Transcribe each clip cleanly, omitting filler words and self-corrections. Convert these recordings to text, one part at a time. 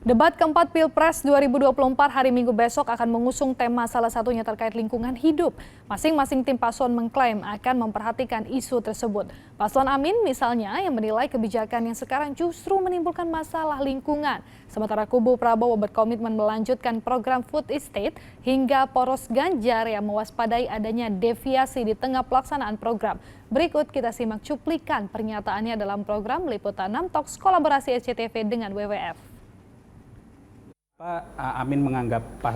Debat keempat Pilpres 2024 hari Minggu besok akan mengusung tema salah satunya terkait lingkungan hidup. Masing-masing tim paslon mengklaim akan memperhatikan isu tersebut. Paslon Amin misalnya yang menilai kebijakan yang sekarang justru menimbulkan masalah lingkungan. Sementara kubu Prabowo berkomitmen melanjutkan program food estate hingga poros Ganjar yang mewaspadai adanya deviasi di tengah pelaksanaan program. Berikut kita simak cuplikan pernyataannya dalam program Liputan 6 Talks kolaborasi SCTV dengan WWF.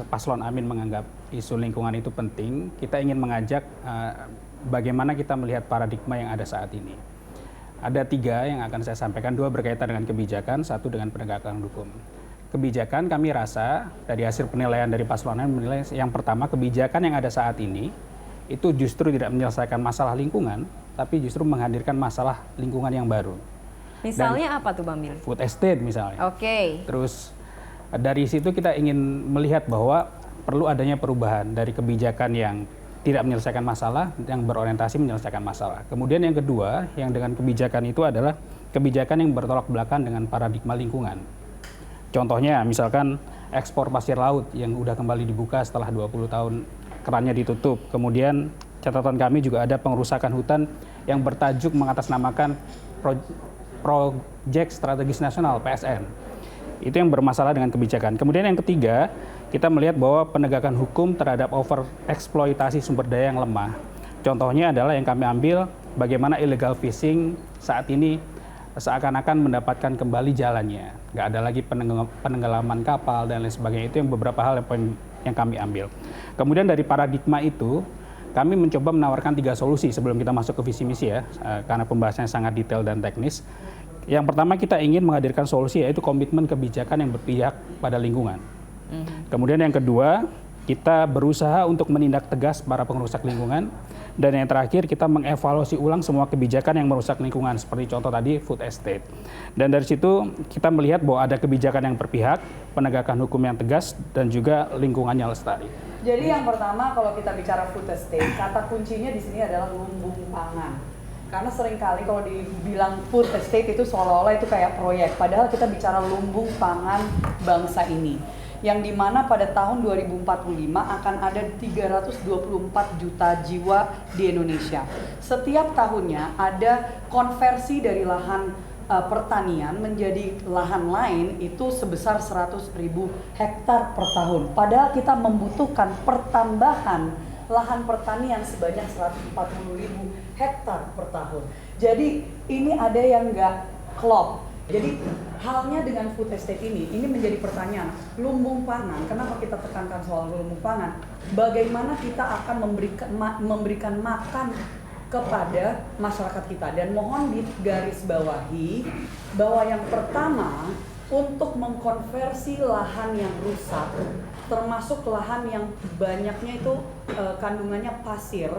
Paslon Amin menganggap isu lingkungan itu penting. Kita ingin mengajak bagaimana kita melihat paradigma yang ada saat ini. Ada 3 yang akan saya sampaikan, 2 berkaitan dengan kebijakan, 1 dengan penegakan hukum. Kebijakan kami rasa dari hasil penilaian dari paslon Amin menilai yang pertama, kebijakan yang ada saat ini itu justru tidak menyelesaikan masalah lingkungan, tapi justru menghadirkan masalah lingkungan yang baru. Misalnya apa tuh Bang Mil? Food estate misalnya. Oke. Terus dari situ kita ingin melihat bahwa perlu adanya perubahan dari kebijakan yang tidak menyelesaikan masalah, yang berorientasi menyelesaikan masalah. Kemudian yang kedua, yang dengan kebijakan itu adalah kebijakan yang bertolak belakang dengan paradigma lingkungan. Contohnya misalkan ekspor pasir laut yang udah kembali dibuka setelah 20 tahun kerannya ditutup. Kemudian catatan kami juga ada pengerusakan hutan yang bertajuk mengatasnamakan Proyek Strategis Nasional (PSN). Itu yang bermasalah dengan kebijakan. Kemudian yang ketiga, kita melihat bahwa penegakan hukum terhadap overeksploitasi sumber daya yang lemah. Contohnya adalah yang kami ambil bagaimana illegal fishing saat ini seakan-akan mendapatkan kembali jalannya. Nggak ada lagi penenggelaman kapal dan lain sebagainya. Itu yang beberapa hal yang kami ambil. Kemudian dari paradigma itu, kami mencoba menawarkan 3 solusi sebelum kita masuk ke visi misi ya, karena pembahasannya sangat detail dan teknis. Yang pertama kita ingin menghadirkan solusi yaitu komitmen kebijakan yang berpihak pada lingkungan. Kemudian yang kedua, kita berusaha untuk menindak tegas para pengerusak lingkungan. Dan yang terakhir kita mengevaluasi ulang semua kebijakan yang merusak lingkungan seperti contoh tadi food estate. Dan dari situ kita melihat bahwa ada kebijakan yang berpihak, penegakan hukum yang tegas dan juga lingkungannya lestari. Jadi yang pertama kalau kita bicara food estate, kata kuncinya di sini adalah lumbung pangan. Karena seringkali kalau dibilang food estate itu seolah-olah itu kayak proyek, padahal kita bicara lumbung pangan bangsa ini. Yang dimana pada tahun 2045 akan ada 324 juta jiwa di Indonesia. Setiap tahunnya ada konversi dari lahan pertanian menjadi lahan lain itu sebesar 100.000 hektar per tahun. Padahal kita membutuhkan pertambahan lahan pertanian sebanyak 140.000 hektar per tahun. Jadi ini ada yang nggak klop. Jadi halnya dengan food estate ini menjadi pertanyaan. Lumbung pangan, kenapa kita tekankan soal lumbung pangan? Bagaimana kita akan memberikan makan kepada masyarakat kita? Dan mohon digarisbawahi bahwa yang pertama untuk mengkonversi lahan yang rusak, termasuk lahan yang banyaknya itu kandungannya pasir,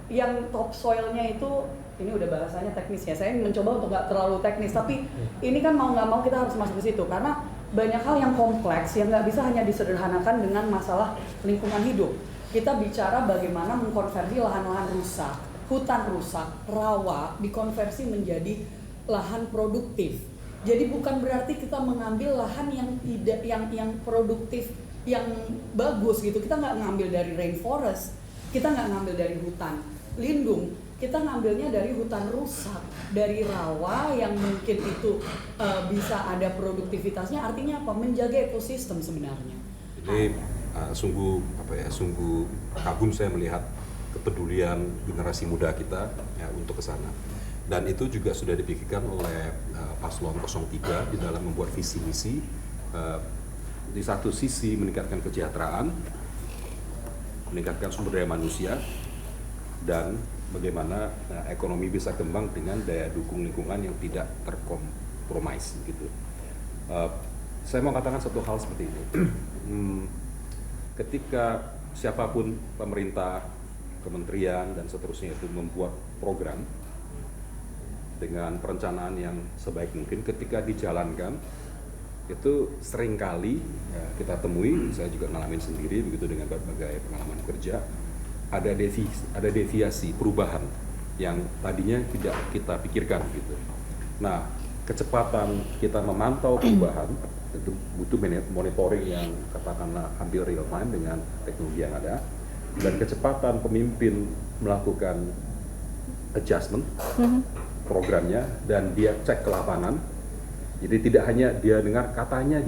yang topsoilnya itu, ini udah bahasanya teknis ya, saya mencoba untuk nggak terlalu teknis, tapi ini kan mau nggak mau kita harus masuk ke situ, karena banyak hal yang kompleks yang nggak bisa hanya disederhanakan dengan masalah lingkungan hidup. Kita bicara bagaimana mengkonversi lahan-lahan rusak, hutan rusak, rawa, dikonversi menjadi lahan produktif. Jadi bukan berarti kita mengambil lahan yang tidak, yang produktif, yang bagus gitu. Kita nggak ngambil dari rainforest, kita nggak ngambil dari hutan lindung, kita ngambilnya dari hutan rusak, dari rawa yang mungkin itu bisa ada produktivitasnya. Artinya apa? Menjaga ekosistem sebenarnya. Jadi sungguh kagum saya melihat kepedulian generasi muda kita ya, untuk ke sana. Dan itu juga sudah dipikirkan oleh Paslon 03 di dalam membuat visi misi. Di satu sisi meningkatkan kesejahteraan, meningkatkan sumber daya manusia, dan bagaimana ekonomi bisa kembang dengan daya dukung lingkungan yang tidak terkompromis gitu. Saya mau katakan satu hal seperti ini. Ketika siapapun pemerintah, kementerian dan seterusnya itu membuat program dengan perencanaan yang sebaik mungkin, ketika dijalankan itu seringkali ya, kita temui, saya juga ngalamin sendiri begitu dengan berbagai pengalaman kerja, ada deviasi perubahan yang tadinya tidak kita pikirkan gitu. Nah, kecepatan kita memantau perubahan itu butuh itu monitoring yang katakanlah hampir real time dengan teknologi yang ada, dan kecepatan pemimpin melakukan adjustment programnya dan dia cek ke lapangan. Jadi tidak hanya dia dengar katanya,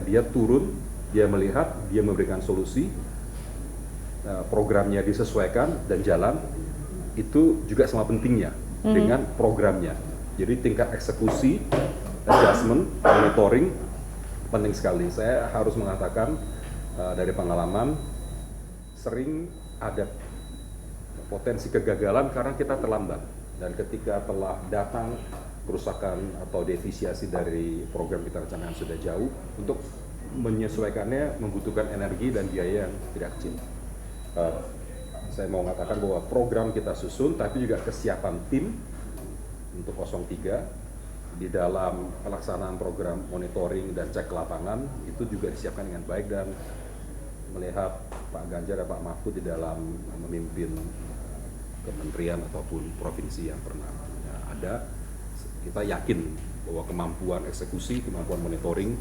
dia turun, dia melihat, dia memberikan solusi, programnya disesuaikan dan jalan. Itu juga sama pentingnya dengan programnya. Jadi tingkat eksekusi, adjustment, monitoring penting sekali. Saya harus mengatakan dari pengalaman sering ada potensi kegagalan karena kita terlambat, dan ketika telah datang kerusakan atau defisiasi dari program kita rencanakan sudah jauh, untuk menyesuaikannya membutuhkan energi dan biaya yang tidak kecil. Saya mau mengatakan bahwa program kita susun, tapi juga kesiapan tim untuk 03 di dalam pelaksanaan program monitoring dan cek lapangan itu juga disiapkan dengan baik, dan melihat Pak Ganjar dan Pak Mahfud di dalam memimpin kementerian ataupun provinsi yang pernah ada, kita yakin bahwa kemampuan eksekusi, kemampuan monitoring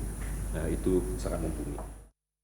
itu sangat mumpuni.